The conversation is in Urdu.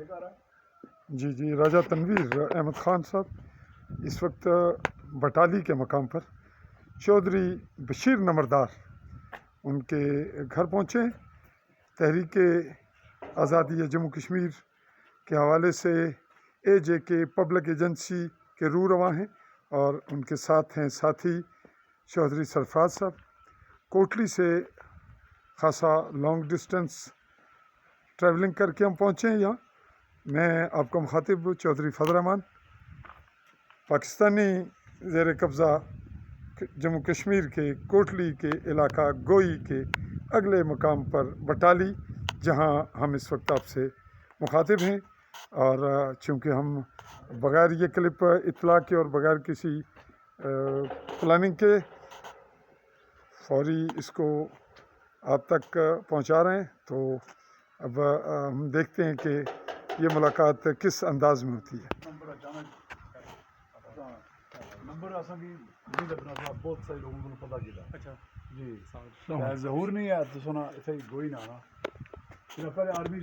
جی راجہ تنویر احمد خان صاحب اس وقت بٹالی کے مقام پر چودھری بشیر نمبردار ان کے گھر پہنچے ہیں۔ تحریک آزادی جموں کشمیر کے حوالے سے AJK پبلک ایجنسی کے رواں ہیں اور ان کے ساتھ ہیں ساتھی چودھری سرفراز صاحب۔ کوٹلی سے خاصا لانگ ڈسٹینس ٹریولنگ کر کے ہم پہنچے ہیں یہاں۔ میں آپ کا مخاطب چودھری فضل الرحمان، پاکستانی زیر قبضہ جموں کشمیر کے کوٹلی کے علاقہ گوئی کے اگلے مقام پر بٹالی، جہاں ہم اس وقت آپ سے مخاطب ہیں۔ اور چونکہ ہم بغیر یہ کلپ اطلاع کے اور بغیر کسی پلاننگ کے فوری اس کو آپ تک پہنچا رہے ہیں، تو اب ہم دیکھتے ہیں کہ یہ ملاقات کس انداز میں ہوتی ہے۔ نمبر بہت سارے لوگوں کو پتا کیا جی ظہور نہیں ہے تو سنا ایسے ہی گوئی نہ پہلے آرمی